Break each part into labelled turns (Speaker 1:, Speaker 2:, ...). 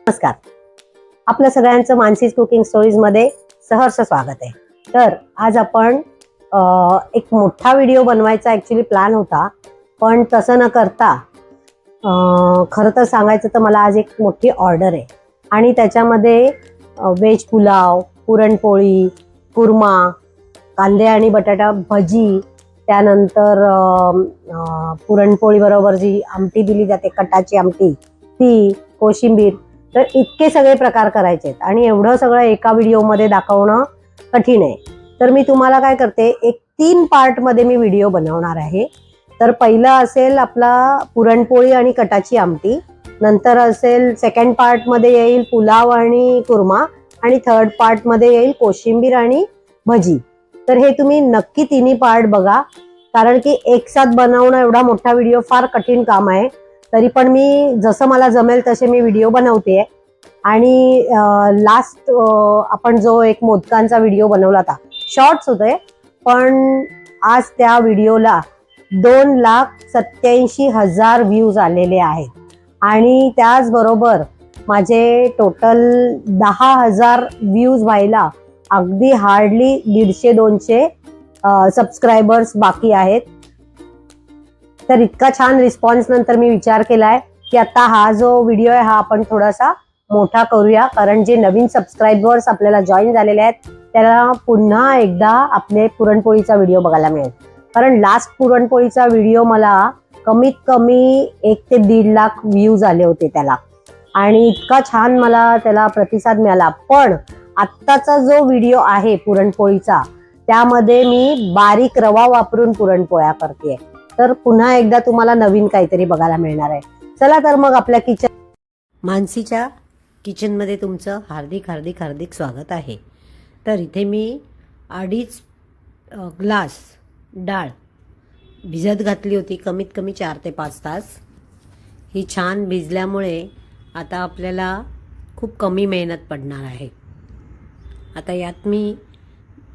Speaker 1: नमस्कार. आपल्या सगळ्यांचं मानसीज कुकिंग स्टोरीज मध्ये सहर्ष स्वागत आहे. तर आज आपण एक मोठा व्हिडिओ बनवायचा ऍक्च्युली प्लॅन होता, पण तसं न करता खरं तर सांगायचं तर मला आज एक मोठी ऑर्डर आहे आणि त्याच्यामध्ये व्हेज पुलाव, पुरणपोळी, कुर्मा, कांदे आणि बटाटा भजी, त्यानंतर पुरणपोळी बरोबर जी आमटी दिली जाते कटाची आमटी ती, कोशिंबीर, तर इतके सगळे प्रकार करायचे आहेत आणि एवढं सगळं एका व्हिडिओमध्ये दाखवणं कठीण आहे. तर मी तुम्हाला काय करते, एक 3 पार्टमध्ये मी व्हिडिओ बनवणार आहे. तर पहिला असेल आपला पुरणपोळी आणि कटाची आमटी, नंतर असेल सेकंड पार्टमध्ये येईल पुलाव आणि कुर्मा, आणि थर्ड पार्टमध्ये येईल कोशिंबीर आणि भजी. तर हे तुम्ही नक्की तिन्ही पार्ट बघा, कारण की एक साथ बनवणं एवढा मोठा व्हिडिओ फार कठीण काम आहे. तरी पण मी जसं मला जमेल तसे मी व्हिडिओ बनवते. आणि लास्ट आपण जो एक मोदकांचा व्हिडिओ बनवला होता, शॉर्ट्स होते, पण आज त्या व्हिडिओला 2,87,000 व्ह्यूज आलेले आहेत. आणि त्याचबरोबर माझे टोटल 10,000 व्ह्यूज व्हायला अगदी हार्डली 150-200 सबस्क्रायबर्स बाकी आहेत. तर इतका छान रिस्पॉन्स नंतर मी विचार केलाय की आता हा जो व्हिडिओ आहे हा आपण थोडासा मोठा करूया, कारण जे नवीन सबस्क्रायबर्स आपल्याला जॉईन झालेले आहेत त्याला पुन्हा एकदा आपले पुरणपोळीचा व्हिडिओ बघायला मिळेल. कारण लास्ट पुरणपोळीचा व्हिडिओ मला कमीत कमी 1 ते 1.5 लाख व्ह्यूज आले होते त्याला, आणि इतका छान मला त्याला प्रतिसाद मिळाला. पण आत्ताचा जो व्हिडिओ आहे पुरणपोळीचा, त्यामध्ये मी बारीक रवा वापरून पुरणपोळ्या करते. तर पुन्हा एकदा तुम्हाला नवीन काहीतरी बघायला मिळणार आहे. चला तर मग आपल्या मानसीच्या किचनमध्ये तुमचं हार्दिक हार्दिक हार्दिक स्वागत आहे. तर इथे मी 2.5 ग्लास डाळ भिजत घातली होती, कमीत कमी 4 ते 5 तास. ही छान भिजल्यामुळे आता आपल्याला खूप कमी मेहनत पडणार आहे. आता यात मी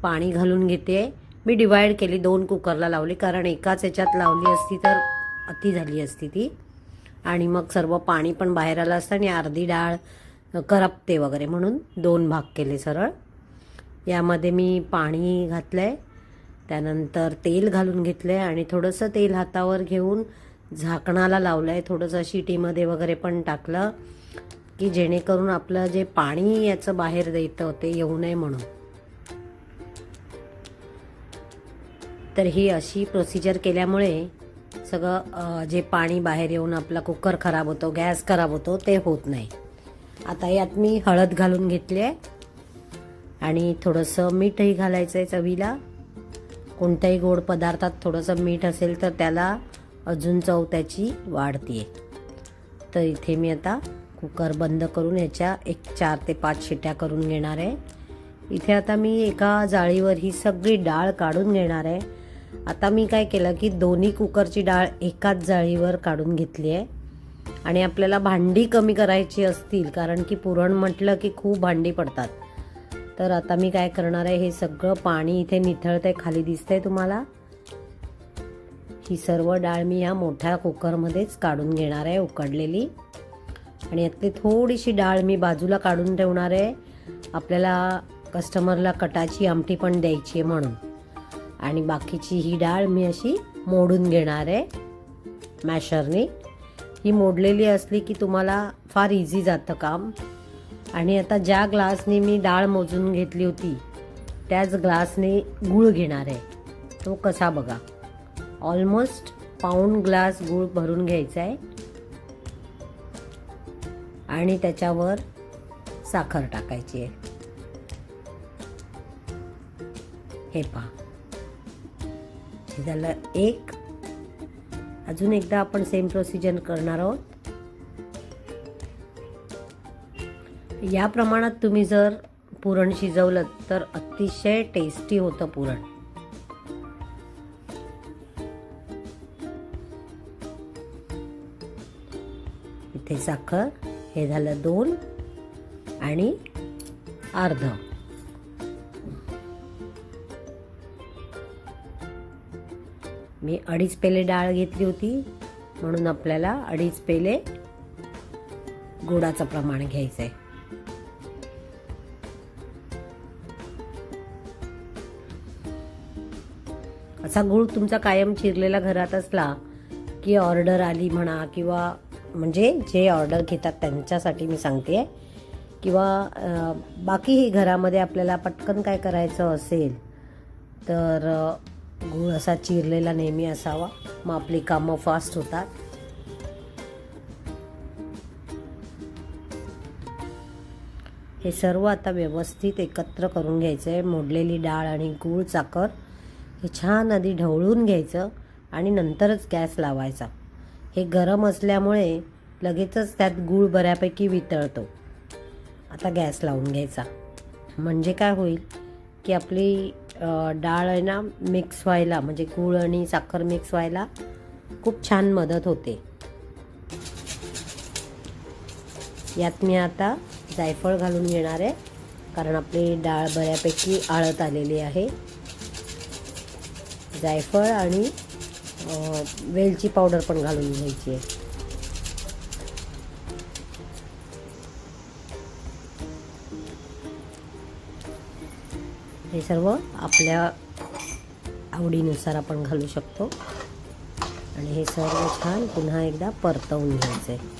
Speaker 1: पाणी घालून घेते. मी डिवाइड केली, 2 कुकरला लावली, कारण एकाच याच्यात लावली असती तर अति झाली असती ती, आणि मग सर्व पाणी पण बाहेर आलं असतं आणि अर्धी डाळ करपते वगैरे, म्हणून 2 भाग केले सरळ. यामध्ये मी पाणी घातलंय, त्यानंतर तेल घालून घेतलंय आणि थोडंसं तेल हातावर घेऊन झाकणाला लावलंय. थोडंसं शिटीमध्ये वगैरे पण टाकलं की जेणेकरून आपलं जे पाणी याचं बाहेर येतं ते येऊ नये म्हणून. तर ही अशी प्रोसिजर केल्यामुळे सगळं जे पाणी बाहेर येऊन आपला कुकर खराब होतो, गॅस खराब होतो, ते होत नाही. आता यात मी हळद घालून घेतली आहे आणि थोडंसं मीठही घालायचं आहे चवीला. कोणत्याही गोड पदार्थात थोडंसं मीठ असेल तर त्याला अजून चव त्याची वाढते. तर इथे मी आता कुकर बंद करून याच्या 4 ते 5 शिट्या करून घेणार आहे. इथे आता मी एका जाळीवर ही सगळी डाळ काढून घेणार आहे. आता मी काय केलं की दोन्ही कुकरची डाळ एकाच जाळीवर काढून घेतली आहे. आणि आपल्याला भांडी कमी करायची असतील, कारण की पुरण म्हटलं की खूप भांडी पडतात, तर आता मी काय करणार आहे, हे सगळं पाणी इथे निथळतंय, खाली दिसतंय तुम्हाला. ही सर्व डाळ मी ह्या मोठ्या कुकरमध्येच काढून घेणार आहे उकडलेली. आणि यातली थोडीशी डाळ मी बाजूला काढून ठेवणार आहे, आपल्याला कस्टमरला कटाची आमटी पण द्यायची आहे म्हणून. आणि बाकीची ही डाळ मी अशी मोडून घेणार आहे मॅशरने. ही मोडलेली असली की तुम्हाला फार इझी जातं काम. आणि आता ज्या ग्लासने मी डाळ मोजून घेतली होती त्याच ग्लासने गूळ घेणार आहे. तो कसा बघा, ऑलमोस्ट पाऊण ग्लास गूळ भरून घ्यायचा आहे आणि त्याच्यावर साखर टाकायची आहे. हे पहा, झालं एक. अजून एकदा आपण सेम प्रोसिजर करणार आहोत. या प्रमाणात तुम्ही जर पुरण शिजवलं तर अतिशय टेस्टी होतं पुरण. इथे साखर, हे झालं 2 आणि अर्ध. मी 2.5 पेले डाळ घेतली होती, म्हणून आपल्याला 2.5 पेले गुळाचं प्रमाण घ्यायचं आहे. असा गूळ तुमचा कायम चिरलेला घरात असला की ऑर्डर आली म्हणा, किंवा म्हणजे जे ऑर्डर घेतात त्यांच्यासाठी मी सांगते, किंवा बाकीही घरामध्ये आपल्याला पटकन काय करायचं असेल तर गूळ असा चिरलेला नेहमी असावा, मग आपली कामं फास्ट होतात. हे सर्व आता व्यवस्थित एकत्र करून घ्यायचं आहे. मोडलेली डाळ आणि गूळ साखर हे छान आधी ढवळून घ्यायचं आणि नंतरच गॅस लावायचा. हे गरम असल्यामुळे लगेचच त्यात गूळ बऱ्यापैकी वितळतो. आता गॅस लावून घ्यायचा, म्हणजे काय होईल की आपली डाळ आहे ना मिक्स व्हायला, म्हणजे गूळ आणि साखर मिक्स व्हायला खूप छान मदत होते. यात मी आता जायफळ घालून घेणार आहे, कारण आपली डाळ बऱ्यापैकी आळत आलेली आहे. जायफळ आणि वेलची पावडर पण घालून घ्यायची आहे. हे सर्व आपल्या आवडीनुसार आपण घालू शकतो. आणि हे सर्व छान पुन्हा एकदा परतवून घ्यायचं आहे.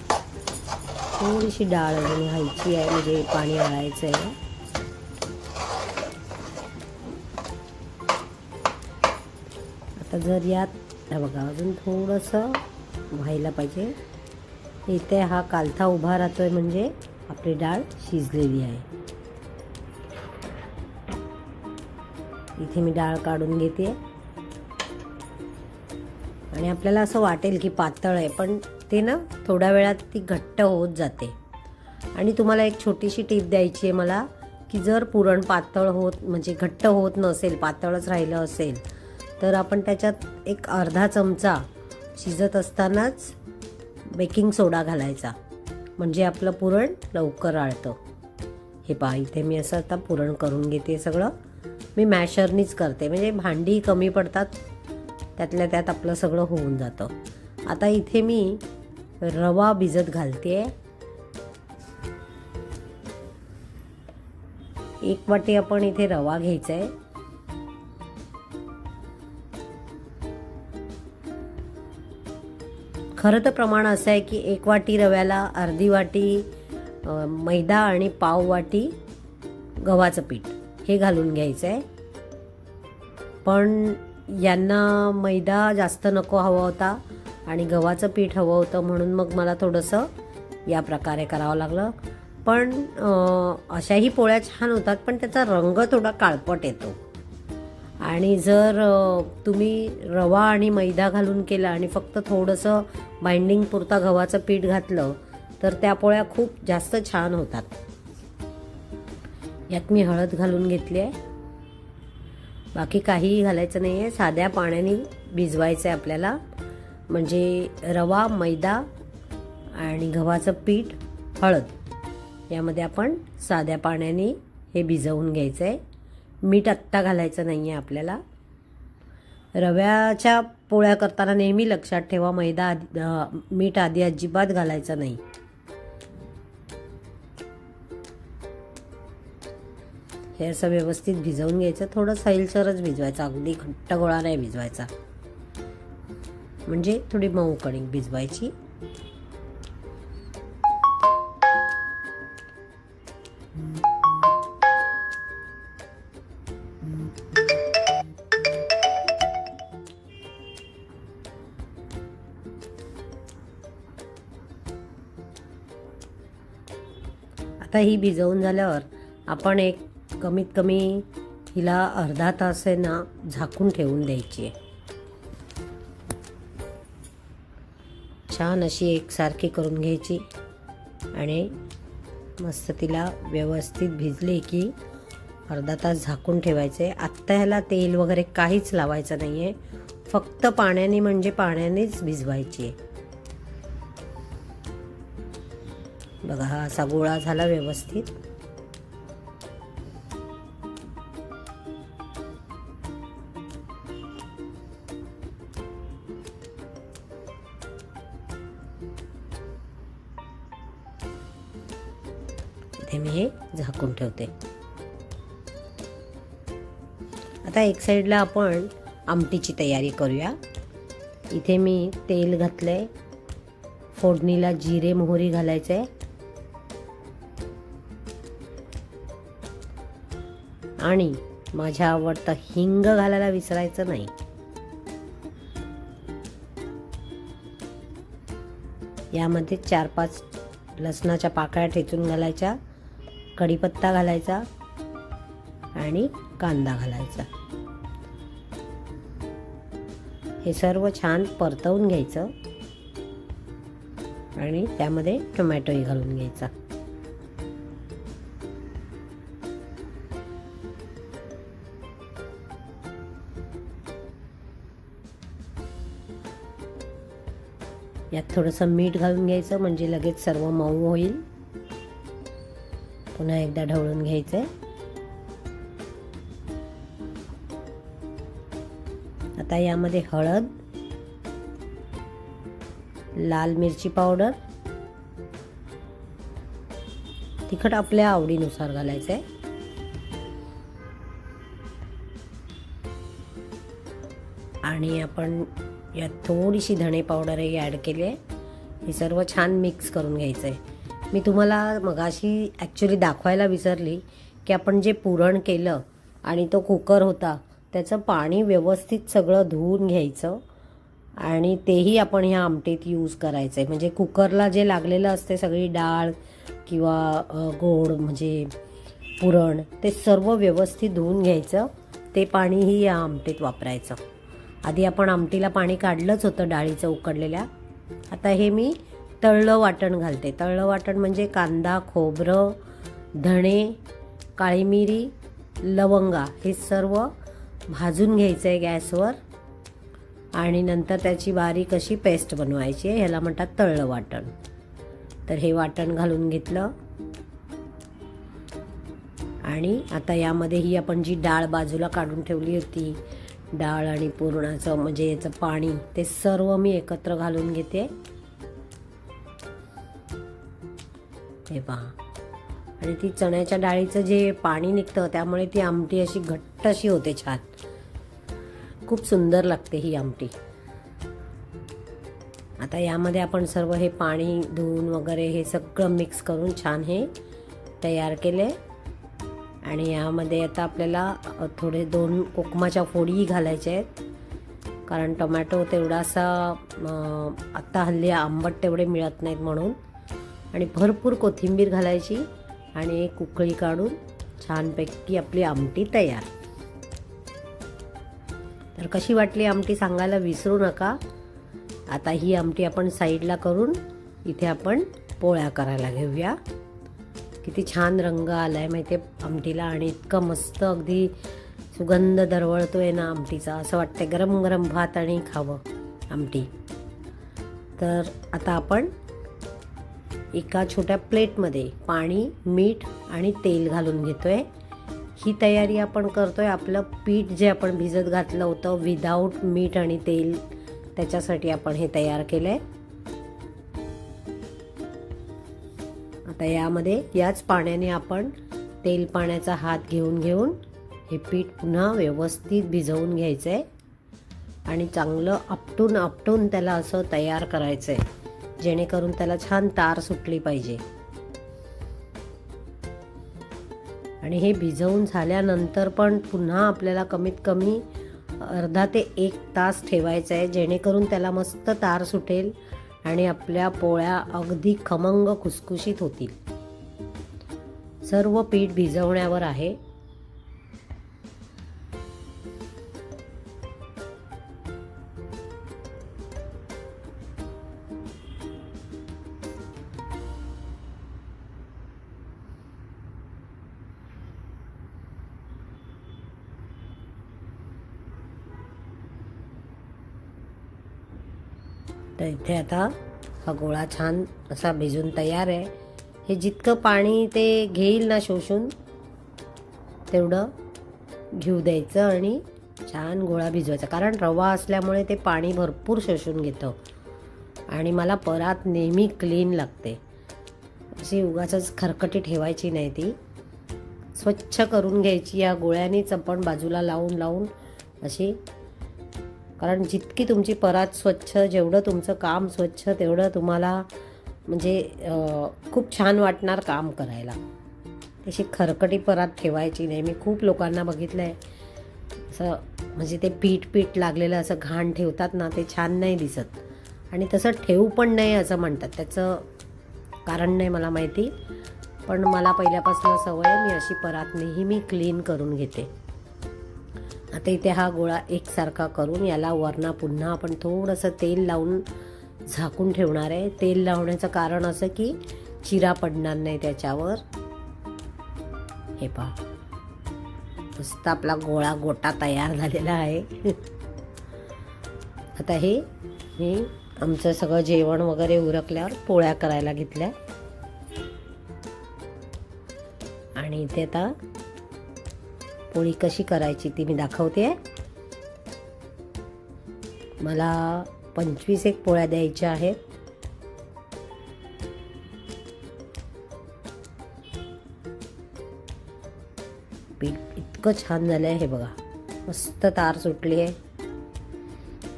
Speaker 1: थोडीशी डाळ अजून घालायची आहे, म्हणजे पाणी आळायचं आहे. आता जर यात बघा अजून थोडंसं व्हायला पाहिजे. इथे हा कालथा उभा राहतोय म्हणजे आपली डाळ शिजलेली आहे. इथे मी डाळ काढून घेते आणि आपल्याला असं वाटेल की पातळ आहे, पण ते ना थोड्या वेळात ती घट्ट होत जाते. आणि तुम्हाला एक छोटीशी टीप द्यायची आहे मला, की जर पुरण पातळ होत म्हणजे घट्ट होत नसेल, पातळच राहिलं असेल, तर आपण त्याच्यात एक अर्धा चमचा शिजत असतानाच बेकिंग सोडा घालायचा, म्हणजे आपलं पुरण लवकर आळतं. हे पहा, इथे मी असं आता पुरण करून घेते. सगळं मी मॅशरनीच करते, म्हणजे भांडी कमी पडतात, त्यातल्या त्यात आपलं सगळं होऊन जातं. आता इथे मी रवा भिजत घालते. 1 वाटी आपण इथे रवा घ्यायचा आहे. खरं तर प्रमाण असं आहे की 1 वाटी रव्याला अर्धी वाटी मैदा आणि पाव वाटी गव्हाचं पीठ हे घालून घ्यायचं आहे. पण यांना मैदा जास्त नको हवा होता आणि गव्हाचं पीठ हवं होतं, म्हणून मग मला थोडंसं या प्रकारे करावं लागलं. पण अशाही पोळ्या छान होतात, पण त्याचा रंग थोडा काळपट येतो. आणि जर तुम्ही रवा आणि मैदा घालून केला आणि फक्त थोडंसं बाइंडिंग पुरता गव्हाचं पीठ घातलं तर त्या पोळ्या खूप जास्त छान होतात. यात मी हळद घालून घेतली आहे. बाकी काहीही घालायचं नाही आहे. साध्या पाण्याने भिजवायचं आहे आपल्याला, म्हणजे रवा, मैदा आणि गव्हाचं पीठ, हळद यामध्ये आपण साध्या पाण्याने हे भिजवून घ्यायचं आहे. मीठ आत्ता घालायचं नाही आहे आपल्याला. रव्याच्या पोळ्या करताना नेहमी लक्षात ठेवा, मीठ आधी अजिबात घालायचं नाही. हे असं व्यवस्थित भिजवून घ्यायचं. थोडं सैलसरच भिजवायचं, अगदी घट्ट गोळा नाही भिजवायचा, म्हणजे थोडी मऊ कणिक भिजवायची. आता ही भिजवून झाल्यावर आपण एक कमीत कमी हिला अर्धा तास आहे ना झाकून ठेवून द्यायची आहे. छान अशी एकसारखी करून घ्यायची आणि मस्त तिला व्यवस्थित भिजली की अर्धा तास झाकून ठेवायचे. आत्ता ह्याला तेल वगैरे काहीच लावायचं नाही आहे, फक्त पाण्याने, म्हणजे पाण्यानेच भिजवायची आहे. बघा, हा असा गोळा झाला व्यवस्थित. इथे मी हे झाकून ठेवते. आता एक साईडला आपण आमटीची तयारी करूया. इथे मी तेल घातलंय, फोडणीला जिरे मोहरी घालायचे आणि माझ्या आवडतं हिंग घालायला विसरायचं नाही. यामध्ये 4-5 लसणाच्या पाकळ्या ठेचून घालायच्या, कढीपत्ता घालायचा आणि कांदा घालायचा. हे सर्व छान परतवून घ्यायचं आणि त्यामध्ये टोमॅटोही घालून घ्यायचा. यात थोडंसं मीठ घालून घ्यायचं म्हणजे लगेच सर्व मऊ होईल. पुन्हा एकदा ढवळून घ्यायचंय. आता यामध्ये हळद, लाल मिरची पावडर, तिखट आपल्या आवडीनुसार घालायचंय. आणि आपण यात थोडीशी धणे पावडरही ॲड केली आहे. हे सर्व छान मिक्स करून घ्यायचं आहे. मी तुम्हाला मगाशी ॲक्च्युली दाखवायला विसरली की आपण जे पुरण केलं आणि तो कुकर होता त्याचं पाणी व्यवस्थित सगळं धुवून घ्यायचं आणि तेही आपण ह्या आमटीत यूज करायचं आहे. म्हणजे कुकरला जे लागलेलं असते सगळी डाळ किंवा गोड म्हणजे पुरण ते सर्व व्यवस्थित धुवून घ्यायचं. ते पाणीही या आमटीत वापरायचं. आधी आपण आमटीला पाणी काढलंच होतं डाळीचं उकडलेल्या. आता हे मी तळलं वाटण घालते. तळलं वाटण म्हणजे कांदा, खोबरं, धणे, काळी मिरी, लवंगा हे सर्व भाजून घ्यायचं आहे गॅसवर आणि नंतर त्याची बारीक अशी पेस्ट बनवायची आहे. ह्याला म्हणतात तळलं वाटण. तर हे वाटण घालून घेतलं आणि आता यामध्ये ही आपण जी डाळ बाजूला काढून ठेवली होती, डाळ आणि पुरणाचं म्हणजे याचं पाणी, ते सर्व मी एकत्र घालून घेते. हे पहा. आणि ती चण्याच्या डाळीचं जे पाणी निघतं त्यामुळे ती आमटी अशी घट्ट अशी होते छान. खूप सुंदर लागते ही आमटी. आता यामध्ये आपण सर्व हे पाणी धुवून वगैरे हे सगळं मिक्स करून छान हे तयार केले. आणि यामध्ये आता आपल्याला थोडे 2 कोकमाच्या फोडी घालायच्या आहेत कारण टोमॅटो तेवढासा आत्ता हल्ली आंबट तेवढे मिळत नाहीत म्हणून. आणि भरपूर कोथिंबीर घालायची आणि एक उकळी काढून छानपैकी आपली आमटी तयार. तर कशी वाटली आमटी सांगायला विसरू नका. आता ही आमटी आपण साईडला करून इथे आपण पोळ्या करायला घेऊया. किती छान रंग आलाय माहिती आहे आमटीला आणि इतकं मस्त अगदी सुगंध दरवळतोय ना आमटीचा. असं वाटतंय गरम गरम भात आणि खावं आमटी. तर आता आपण एका छोट्या प्लेटमध्ये पाणी, मीठ आणि तेल घालून घेतोय. ही तयारी आपण करतोय आपलं पीठ जे आपण भिजत घातलं होतं विदाऊट मीठ आणि तेल, त्याच्यासाठी आपण हे तयार केलंय. आता यामध्ये याच पाण्याने आपण तेल पाण्याचा हात घेऊन हे पीठ पुन्हा व्यवस्थित भिजवून घ्यायचंय आणि चांगलं आपटून त्याला असं तयार करायचंय जेणेकरून त्याला छान तार सुटली पाहिजे. आणि हे भिजवून झाल्यानंतर पण पुन्हा आपल्याला कमीत कमी अर्धा ते 1 तास ठेवायचं आहे जेणेकरून त्याला मस्त तार सुटेल आणि आपल्या पोळ्या अगदी खमंग खुसखुशीत होतील. सर्व पीठ भिजवण्यावर आहे. तर इथे आता हा गोळा छान असा भिजून तयार आहे. हे जितकं पाणी ते घेईल ना शोषून तेवढं घेऊ द्यायचं आणि छान गोळा भिजवायचा कारण रवा असल्यामुळे ते पाणी भरपूर शोषून घेतं आणि मला परात नेहमी क्लीन लागते. अशी उगाचच खरकटी ठेवायची नाही, ती स्वच्छ करून घ्यायची. या गोळ्यांनीच आपण बाजूला लावून लावून अशी, कारण जितकी तुमची परात स्वच्छ, जेवढं तुमचं काम स्वच्छ, तेवढं तुम्हाला म्हणजे खूप छान वाटणार काम करायला. तशी खरकटी परात ठेवायची नाही. मी खूप लोकांना बघितलं आहे असं, म्हणजे ते पीठ लागलेलं असं घाण ठेवतात ना, ते छान नाही दिसत. आणि तसं ठेवू पण नाही असं म्हणतात. त्याचं कारण नाही मला माहिती, पण मला पहिल्यापासून सवय आहे, मी अशी परात नेहमी क्लीन करून घेते. आता इथे हा गोळा एकसारखा करून याला वरनं पुन्हा आपण थोडंसं तेल लावून झाकून ठेवणार आहे. तेल लावण्याचं कारण असं की चिरा पडणार नाही त्याच्यावर. हे पहा, मस्त आपला गोळा गोटा तयार झालेला आहे. आता हे आमचं सगळं जेवण वगैरे उरकल्यावर पोळ्या करायला घेतल्या. आणि इथे आता पोळी कशी करायची ती मी दाखवते. मला 25 एक पोळ्या द्यायच्या आहेत. पीठ इतकं छान झालं आहे, हे बघा, मस्त तार सुटली आहे.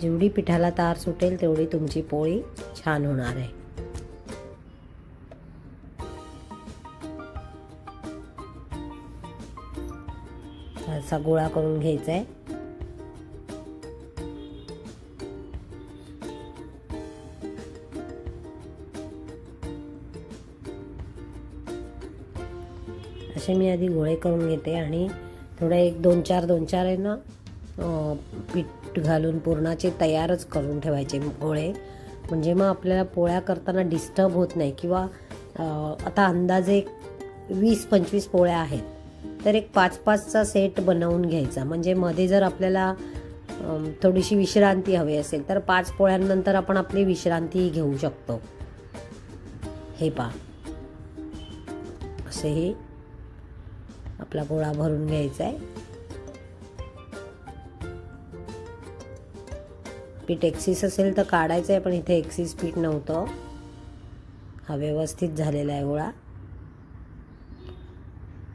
Speaker 1: जेवढी पिठाला तार सुटेल तेवढी तुमची पोळी छान होणार आहे. असा गोळा करून घ्यायचा आहे. असे मी आधी गोळे करून घेते आणि थोडं 2-4 आहे ना पीठ घालून पूर्णाचे तयारच करून ठेवायचे गोळे. म्हणजे मग आपल्याला पोळ्या करताना डिस्टर्ब होत नाही. किंवा आता अंदाजे 20-25 पोळ्या आहेत तर एक 5-5चा सेट बनवून घ्यायचा. म्हणजे मध्ये जर आपल्याला थोडीशी विश्रांती हवी असेल तर 5 पोळ्यांनंतर आपण आपली विश्रांती घेऊ शकतो. हे पहा, असेही आपला गोळा भरून घ्यायचा आहे. पीठ एक्सिस असेल तर काढायचं आहे, पण इथे एक्सिस पीठ नव्हतं. हा व्यवस्थित झालेला आहे गोळा.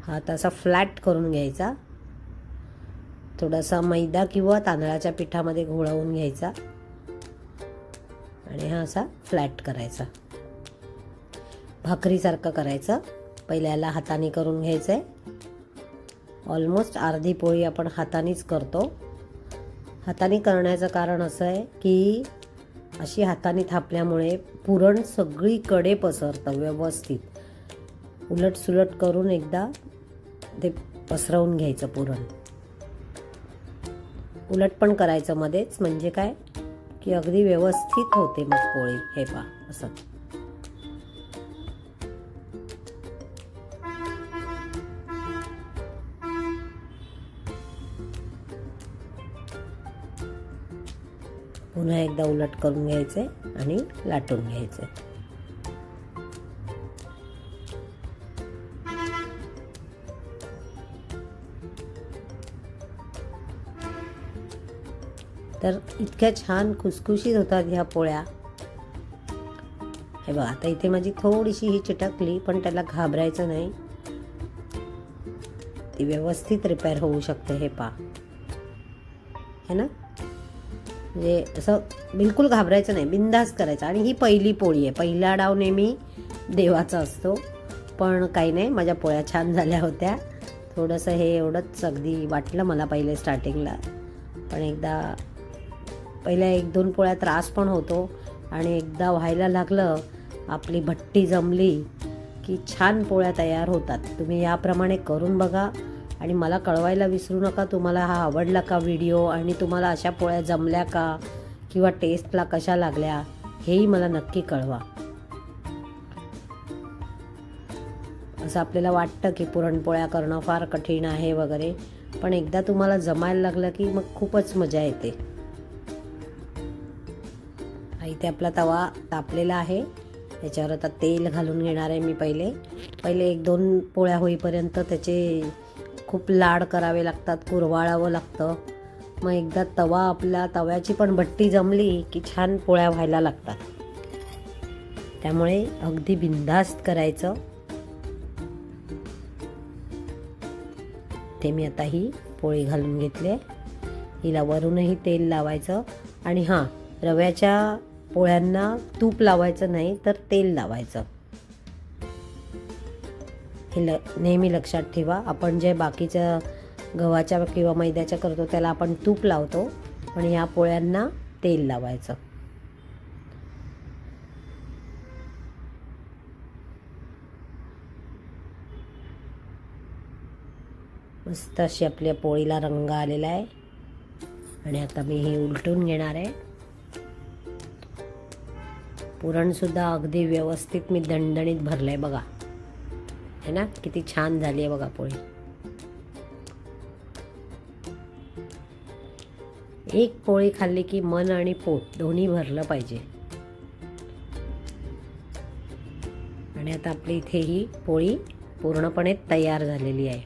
Speaker 1: हा तसा फ्लॅट करून घ्यायचा. थोडासा मैदा किंवा तांदळाच्या पिठामध्ये घोळवून घ्यायचा आणि हा असा फ्लॅट करायचा. भाकरीसारखं करायचं. पहिल्या याला हाताने करून घ्यायचं आहे. ऑलमोस्ट अर्धी पोळी आपण हातानेच करतो. हाताने करण्याचं कारण असं आहे की अशी हाताने थापल्यामुळे पुरण सगळीकडे पसरतं व्यवस्थित. उलटसुलट करून एकदा ते पसरवून घ्यायचं पुरण. उलट पण करायचं मध्येच, म्हणजे काय की अगदी व्यवस्थित होते मग पोळी. हे पहा, असं पुन्हा एकदा उलट करून घ्यायचे आणि लाटून घ्यायचे. तर इतक्या छान खुसखुशीत होतात ह्या पोळ्या. हे बघा, आता इथे माझी थोडीशी ही चिटकली, पण त्याला घाबरायचं नाही, ती व्यवस्थित रिपेअर होऊ शकते. हे पहा, है ना, म्हणजे असं बिलकुल घाबरायचं नाही, बिंदास करायचं. आणि ही पहिली पोळी आहे. पहिला डाव नेहमी देवाचा असतो, पण काही नाही, माझ्या पोळ्या छान झाल्या होत्या. थोडंसं हे एवढंच अगदी वाटलं मला पहिले स्टार्टिंगला, पण एकदा पहिल्या 1-2 पोळ्या त्रास पण होतो आणि एकदा व्हायला लागलं, आपली भट्टी जमली की छान पोळ्या तयार होतात. तुम्ही याप्रमाणे करून बघा आणि मला कळवायला विसरू नका तुम्हाला हा आवडला का व्हिडिओ, आणि तुम्हाला अशा पोळ्या जमल्या का किंवा टेस्टला कशा लागल्या हेही मला नक्की कळवा. असं आपल्याला वाटतं की पुरणपोळ्या करणं फार कठीण आहे वगैरे, पण एकदा तुम्हाला जमायला लागलं की मग खूपच मजा येते. इथे आपला तवा तापलेला आहे, त्याच्यावर आता तेल घालून घेणार आहे मी. पहिले 1-2 पोळ्या होईपर्यंत त्याचे खूप लाड करावे लागतात, कुरवाळावं लागतं. मग एकदा तव्याची पण भट्टी जमली की छान पोळ्या व्हायला लागतात. त्यामुळे अगदी बिनधास्त करायचं. ते मी आता ही पोळी घालून घेतली. हिला वरूनही तेल लावायचं आणि हां, रव्याच्या पोळ्यांना तूप लावायचं नाही तर तेल लावायचं. हे नेहमी लक्षात ठेवा. आपण जे बाकीच्या गव्हाच्या किंवा मैद्याच्या करतो त्याला आपण तूप लावतो, पण या पोळ्यांना तेल लावायचं. मस्त अशी आपल्या पोळीला रंग आलेला आहे आणि आता मी ही उलटून घेणार आहे. पुरणसुद्धा अगदी व्यवस्थित मी दणदणीत भरलंय बघा, है ना. किती छान झाली आहे बघा पोळी. एक पोळी खाल्ली की मन आणि पोट दोन्ही भरलं पाहिजे. आणि आता आपली इथे ही पोळी पूर्णपणे तयार झालेली आहे.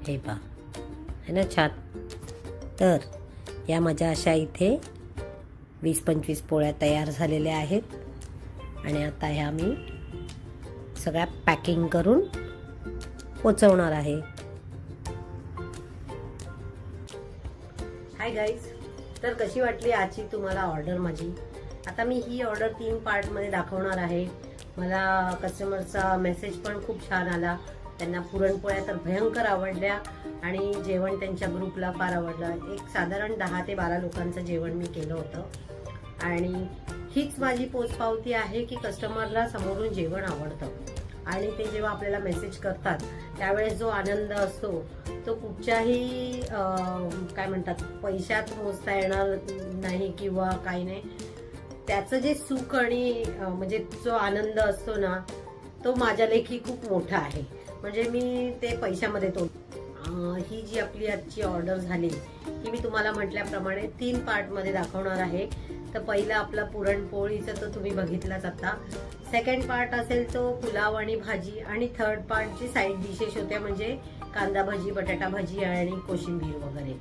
Speaker 1: हे पहा, है ना छान. तर या माझ्या अशा इथे 20-25 पोळ्या तयार झालेल्या आहेत आणि आता ह्या मी सगळ्या पॅकिंग करून पोचवणार आहे. हाय गाईज, तर कशी वाटली आजची तुम्हाला ऑर्डर माझी. आता मी ही ऑर्डर 3 पार्टमध्ये दाखवणार आहे. मला कस्टमरचा मेसेज पण खूप छान आला. त्यांना पुरणपोळ्या तर भयंकर आवडल्या आणि जेवण त्यांच्या ग्रुपला फार आवडलं. एक साधारण 10 ते 12 लोकांचं जेवण मी केलं होतं आणि हीच माझी पोचपावती आहे की कस्टमरला समोरून जेवण आवडतं आणि ते जेव्हा आपल्याला मेसेज करतात त्यावेळेस जो आनंद असतो तो कुठच्याही काय म्हणतात पैशात मोजता येणार नाही किंवा काही नाही. त्याचं जे सुख आणि म्हणजे जो आनंद असतो ना तो माझ्या लेखी खूप मोठा आहे. म्हणजे मी ते पैशामध्ये तो ही जी आपली आजची ऑर्डर झाली ही मी तुम्हाला म्हटल्याप्रमाणे 3 पार्टमध्ये दाखवणार आहे. तर पहिला आपला पुरणपोळीचा तो तुम्ही बघितलाच आता. सेकंड पार्ट असेल तो पुलाव आणि भाजी आणि थर्ड पार्टची साईड डिशेस होत्या म्हणजे कांदा भाजी, बटाटा भाजी आणि कोशिंबीर वगैरे.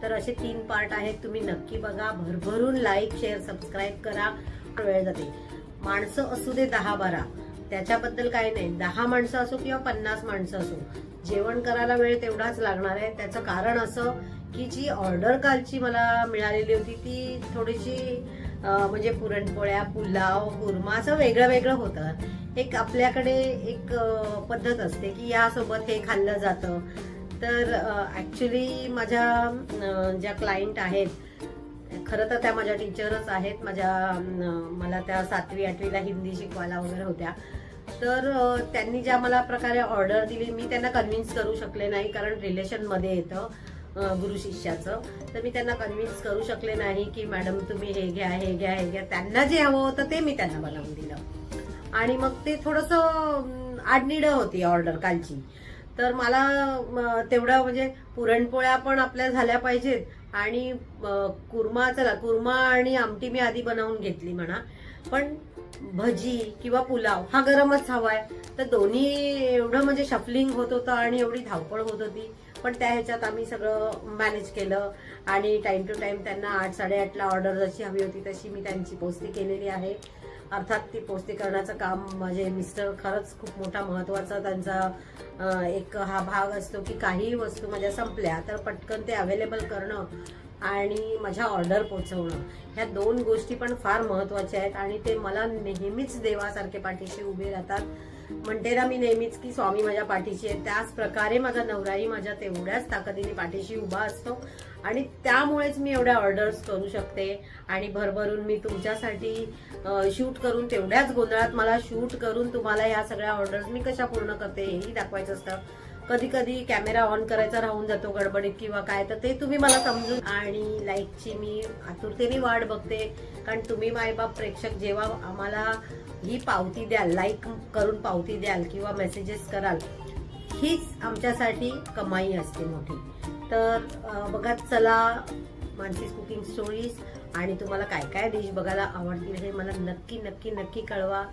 Speaker 1: तर असे 3 पार्ट आहेत. तुम्ही नक्की बघा, भरभरून लाईक, शेअर, सबस्क्राईब करा. वेळ जाते. माणसं असू दे 10-12 त्याच्याबद्दल काही नाही. 10 माणसं असो किंवा 50 माणसं असो, जेवण करायला वेळ तेवढाच लागणार आहे. त्याचं कारण असं की जी ऑर्डर कालची मला मिळालेली होती ती थोडीशी म्हणजे पुरणपोळ्या, पुलाव, कुर्मा असं वेगळं वेगळं होतं. एक आपल्याकडे एक पद्धत असते की यासोबत हे खाल्लं जातं. तर ऍक्च्युली माझ्या ज्या क्लायंट आहेत खरं तर त्या माझ्या टीचरच आहेत. मला त्या 7वी 8वीला हिंदी शिकवायला वगैरे होत्या. तर त्यांनी ज्या मला प्रकारे ऑर्डर दिली मी त्यांना कन्व्हिन्स करू शकले नाही, कारण रिलेशनमध्ये येतं गुरु शिष्याचं. तर मी त्यांना कन्व्हिन्स करू शकले नाही की मॅडम तुम्ही हे घ्या, हे घ्या, हे घ्या. त्यांना जे हवं होतं ते मी त्यांना बनवून दिलं आणि मग ते थोडंसं आडनिडं होती ऑर्डर कालची. तर मला तेवढं म्हणजे पुरणपोळ्या पण आपल्या झाल्या पाहिजेत आणि कुर्मा आणि आमटी मी आधी बनवून घेतली म्हणा, पण भजी किंवा पुलाव हा गरमच हवाय. तर दोन्ही एवढं म्हणजे शफलिंग होत होतं आणि एवढी धावपळ होत होती. पण त्या ह्याच्यात आम्ही सगळं मॅनेज केलं आणि टाइम टू टाइम त्यांना 8-8:30ला ऑर्डर जशी हवी होती तशी मी त्यांची पोस्ती केलेली आहे. अर्थात ती पोस्ती करण्याचं काम माझे मिस्टर, खरंच खूप मोठा महत्वाचा त्यांचा एक हा भाग असतो की काही वस्तू माझ्या संपल्या तर पटकन ते अवेलेबल करणं आणि माझ्या ऑर्डर पोहोचवणं, ह्या 2 गोष्टी पण फार महत्वाच्या आहेत आणि ते मला नेहमीच देवासारखे पाठीशी उभे राहतात. म्हणते ना मी नेहमीच की स्वामी माझ्या पाठीशी आहे, त्याच प्रकारे माझा नवराही माझ्या तेवढ्याच ताकदीने पाठीशी उभा असतो आणि त्यामुळेच मी एवढ्या ऑर्डर्स करू शकते आणि भरभरून मी तुमच्यासाठी शूट करून, तेवढ्याच गोंधळात मला शूट करून तुम्हाला ह्या सगळ्या ऑर्डर्स मी कशा पूर्ण करते हेही दाखवायचं असतं. कधी कधी कॅमेरा ऑन करायचा राहून जातो गडबडीत किंवा काय, तर ते तुम्ही मला समजून. आणि लाईकची मी आतुरतेने वाट बघते, कारण तुम्ही मायबाप प्रेक्षक जेव्हा आम्हाला ही पावती द्याल, लाईक करून पावती द्याल किंवा मेसेजेस कराल, हीच आमच्यासाठी कमाई असते मोठी. तर बघा चला, मानसीज कुकिंग स्टोरीज आणि तुम्हाला काय काय डिश बघायला आवडतील हे मला नक्की नक्की नक्की कळवा.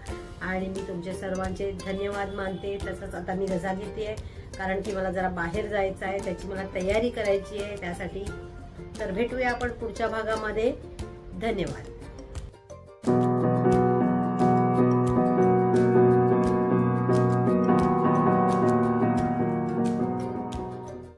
Speaker 1: आणि मी तुमचे सर्वांचे धन्यवाद मानते. तसंच आता मी रजा घेते कारण की मला जरा बाहेर जायचं आहे, त्याची मला तयारी करायची आहे त्यासाठी. तर भेटूया आपण पुढच्या भागामध्ये. धन्यवाद.